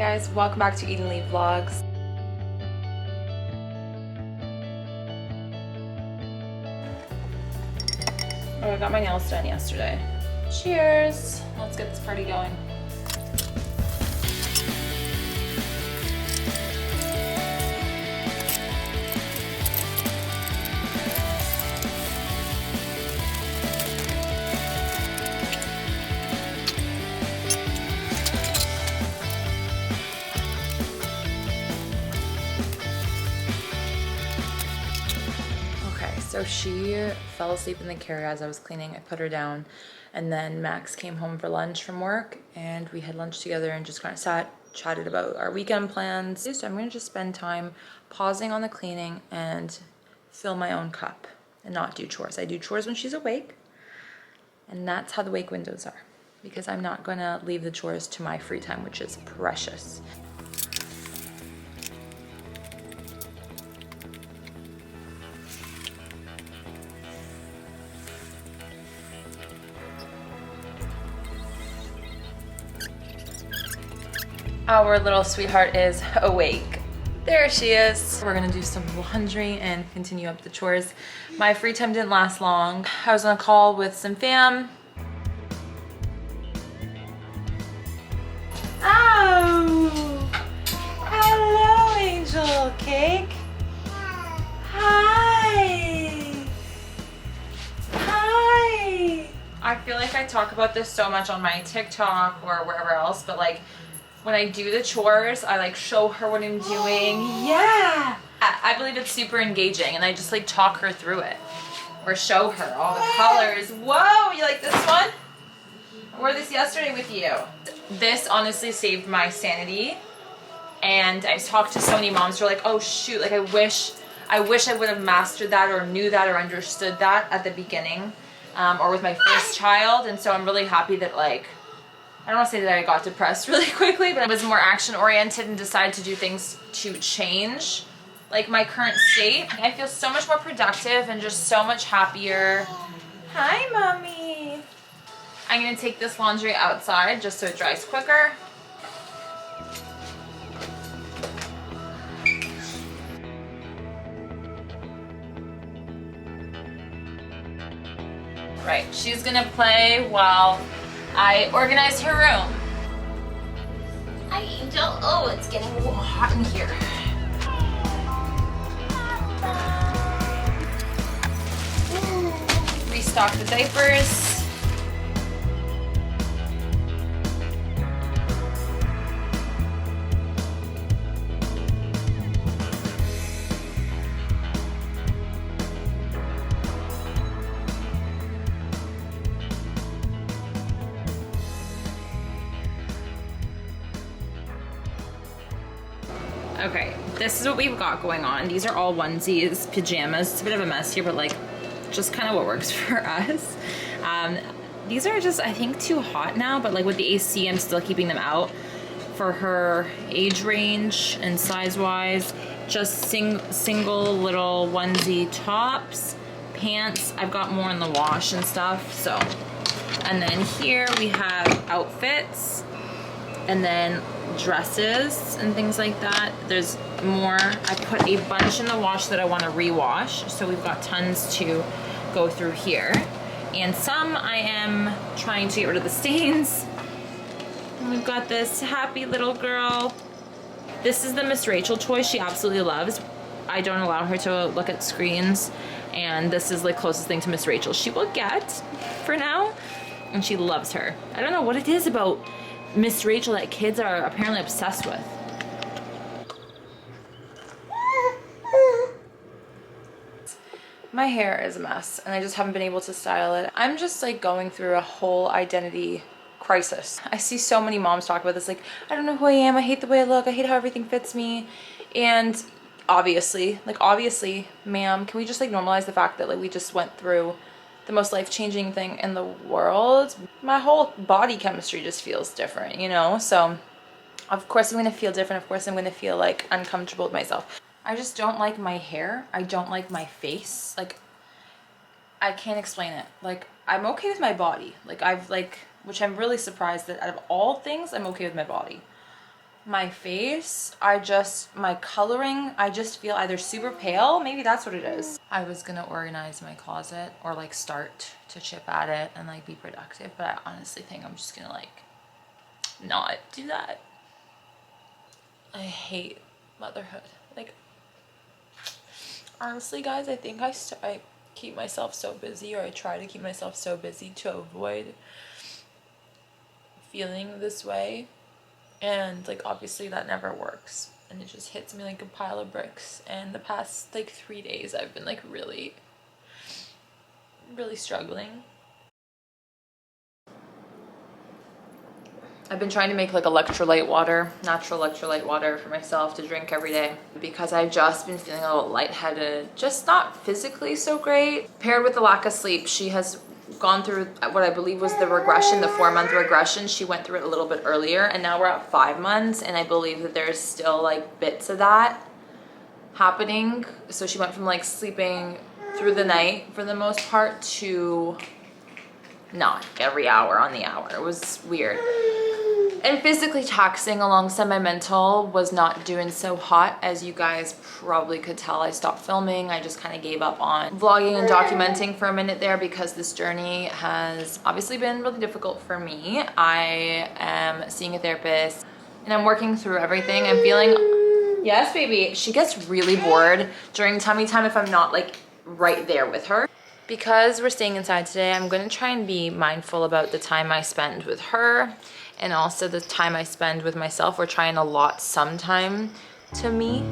guys, welcome back to Eat and Leave Vlogs. Oh, I got my nails done yesterday. Cheers! Let's get this party going. So she fell asleep in the carrier as I was cleaning. I put her down, and then Max came home for lunch from work, and we had lunch together and just kind of chatted about our weekend plans. So I'm going to just spend time pausing on the cleaning and fill my own cup and not do chores. I do chores when she's awake, and that's how the wake windows are, because I'm not going to leave the chores to my free time, which is precious. Our little sweetheart is awake. There she is. We're gonna do some laundry and continue up the chores. My free time didn't last long. I was on a call with some fam. Oh! Hello, Angel Cake. Hi. Hi. I feel like I talk about this so much on my TikTok or wherever else, but like, when I do the chores, I like show her what I'm doing. Yeah! I believe it's super engaging, and I just like talk her through it. Or show her all the colors. Whoa, you like this one? I wore this yesterday with you. This honestly saved my sanity. And I've talked to so many moms who are like, oh shoot, like I wish I would have mastered that or knew that or understood that at the beginning. Or with my first child. And so I'm really happy that like, I don't want to say that I got depressed really quickly, but I was more action oriented and decided to do things to change like my current state. I feel so much more productive and just so much happier. Hi, mommy. I'm going to take this laundry outside just so it dries quicker. Right, she's going to play while I organize her room. Hi, Angel. Oh, it's getting a little hot in here. Restock the diapers. Okay, this is what we've got going on. These are all onesies, pajamas. It's a bit of a mess here, but like, just kind of what works for us. These are just, I think, too hot now, but like with the AC, I'm still keeping them out for her age range and size-wise. Just single little onesie tops, pants. I've got more in the wash and stuff, so. And then here we have outfits, and then dresses and things like that. There's more. I put a bunch in the wash that I want to rewash, so we've got tons to go through here. And some I am trying to get rid of the stains. And we've got this happy little girl. This is the Miss Rachel toy she absolutely loves. I don't allow her to look at screens, and this is the closest thing to Miss Rachel she will get for now, and she loves her. I don't know what it is about Miss Rachel that kids are apparently obsessed with. My hair is a mess, and I just haven't been able to style it. I'm just like going through a whole identity crisis. I see so many moms talk about this, like, I don't know who I am, I hate the way I look, I hate how everything fits me. And obviously, ma'am, can we just like normalize the fact that like we just went through the most life-changing thing in the world? My whole body chemistry just feels different, you know? So of course I'm gonna feel different. Of course I'm gonna feel like uncomfortable with myself. I just don't like my hair. I don't like my face. Like, I can't explain it. Like, I'm okay with my body. Like, which I'm really surprised that out of all things, I'm okay with my body. my face, my coloring, I just feel either super pale, maybe that's what it is. I was gonna organize my closet or like start to chip at it and like be productive, but I honestly think I'm just gonna like not do that. I hate motherhood. Like, honestly guys, I think I keep myself so busy, or I try to keep myself so busy to avoid feeling this way. And like obviously that never works, and it just hits me like a pile of bricks. And the past like 3 days I've been like really struggling. I've been trying to make like electrolyte water, natural electrolyte water for myself to drink every day, because I've just been feeling a little lightheaded, just not physically so great. Paired with the lack of sleep, she has gone through what I believe was the regression, the 4-month regression. She went through it a little bit earlier, and now we're at 5 months, and I believe that there's still like bits of that happening. So she went from like sleeping through the night for the most part to not every hour on the hour. It was weird. And physically taxing alongside my mental, was not doing so hot. As you guys probably could tell, I stopped filming. I just kind of gave up on vlogging and documenting for a minute there, because this journey has obviously been really difficult for me. I am seeing a therapist and I'm working through everything. I'm feeling, yes baby, she gets really bored during tummy time if I'm not like right there with her. Because we're staying inside today, I'm going to try and be mindful about the time I spend with her, and also the time I spend with myself. We're trying to allot some time to me.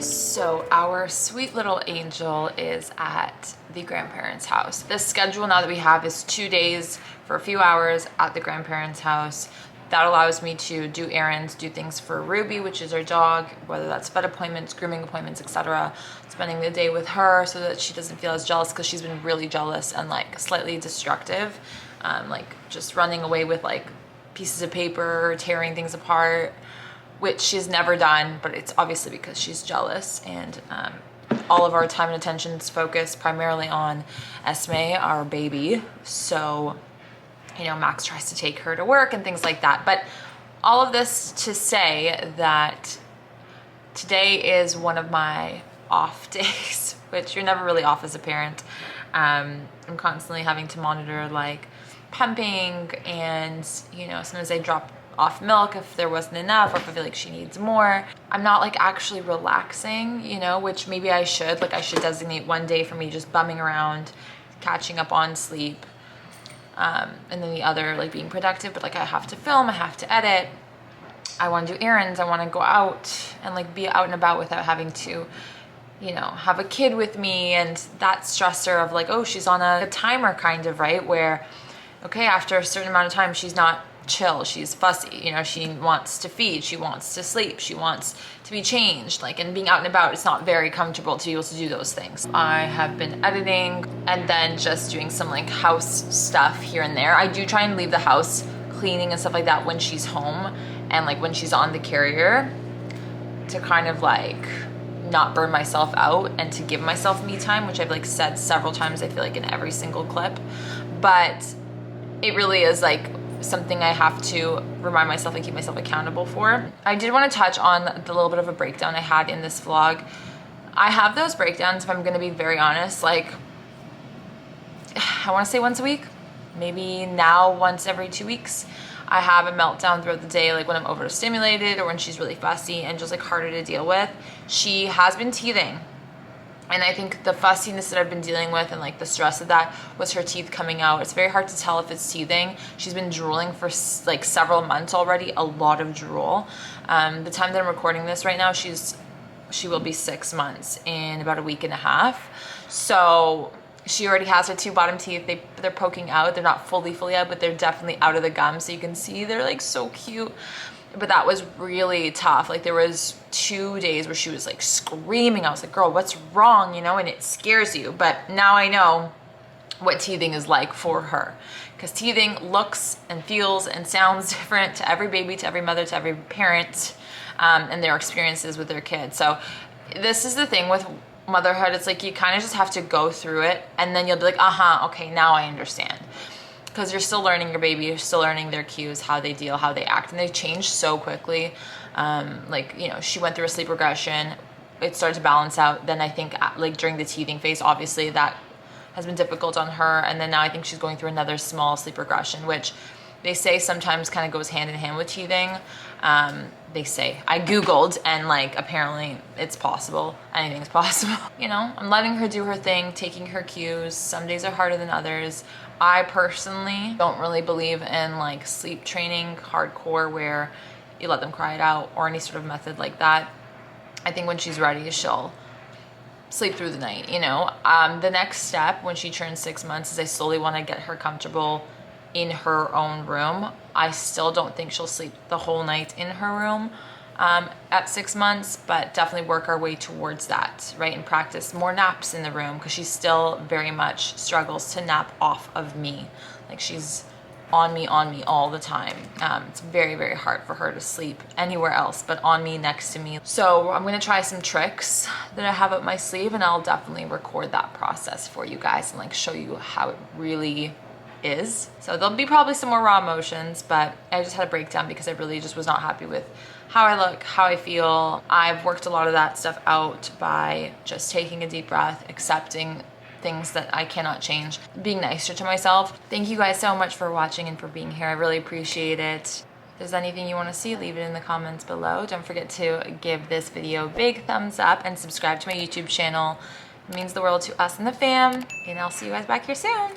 So our sweet little angel is at the grandparents' house. The schedule now that we have is 2 days for a few hours at the grandparents' house. That allows me to do errands, do things for Ruby, which is our dog, whether that's vet appointments, grooming appointments, etc. Spending the day with her so that she doesn't feel as jealous, because she's been really jealous and like slightly destructive, like just running away with like pieces of paper, tearing things apart, which she's never done, but it's obviously because she's jealous. And all of our time and attention is focused primarily on Esme, our baby. So, you know, Max tries to take her to work and things like that. But all of this to say that today is one of my off days, which you're never really off as a parent. I'm constantly having to monitor like pumping, and, you know, sometimes I drop off milk if there wasn't enough, or if I feel like she needs more. I'm not like actually relaxing, you know, which maybe I should. Like I should designate one day for me just bumming around, catching up on sleep, and then the other like being productive. But like I have to film, I have to edit, I want to do errands, I want to go out and like be out and about without having to, you know, have a kid with me, and that stressor of like, oh, she's on a timer kind of, right, where okay, after a certain amount of time she's not chill, she's fussy, you know, she wants to feed, she wants to sleep, she wants to be changed, like, and being out and about, it's not very comfortable to be able to do those things. I have been editing and then just doing some like house stuff here and there. I do try and leave the house cleaning and stuff like that when she's home, and like when she's on the carrier, to kind of like not burn myself out and to give myself me time, which I've like said several times, I feel like in every single clip. But it really is like something I have to remind myself and keep myself accountable for. I did want to touch on the little bit of a breakdown I had in this vlog. I have those breakdowns, if I'm going to be very honest, like I want to say once a week, maybe now once every 2 weeks. I have a meltdown throughout the day, like when I'm overstimulated or when she's really fussy and just like harder to deal with. She has been teething, and I think the fussiness that I've been dealing with and like the stress of that was her teeth coming out. It's very hard to tell if it's teething. She's been drooling for like several months already, a lot of drool. The time that I'm recording this right now, she will be 6 months in about a week and a half. So she already has her 2 bottom teeth. They're poking out. They're not fully out, but they're definitely out of the gum. So you can see they're like so cute. But that was really tough. Like there was 2 days where she was like screaming. I was like, girl, what's wrong? You know, and it scares you. But now I know what teething is like for her, because teething looks and feels and sounds different to every baby, to every mother, to every parent, and their experiences with their kids. So this is the thing with motherhood, it's like you kind of just have to go through it, and then you'll be like, okay, now I understand. Because you're still learning your baby, you're still learning their cues, how they deal, how they act, and they change so quickly. Like, you know, she went through a sleep regression, it started to balance out. Then I think like during the teething phase, obviously that has been difficult on her, and then now I think she's going through another small sleep regression, which they say sometimes kind of goes hand in hand with teething. They say, I Googled, and like apparently it's possible. Anything's possible. You know, I'm letting her do her thing, taking her cues. Some days are harder than others. I personally don't really believe in like sleep training hardcore where you let them cry it out or any sort of method like that. I think when she's ready, she'll sleep through the night, you know. The next step when she turns 6 months is I slowly want to get her comfortable in her own room. I still don't think she'll sleep the whole night in her room at 6 months, but definitely work our way towards that, right? And practice more naps in the room, because she still very much struggles to nap off of me. Like she's on me all the time. It's very, very hard for her to sleep anywhere else but on me, next to me. So I'm gonna try some tricks that I have up my sleeve, and I'll definitely record that process for you guys and like show you how it really is. So there'll be probably some more raw emotions, but I just had a breakdown because I really just was not happy with how I look, how I feel. I've worked a lot of that stuff out by just taking a deep breath, accepting things that I cannot change, being nicer to myself. Thank you guys so much for watching and for being here. I really appreciate it. If there's anything you want to see, leave it in the comments below. Don't forget to give this video a big thumbs up and subscribe to my YouTube channel. It means the world to us and the fam, and I'll see you guys back here soon.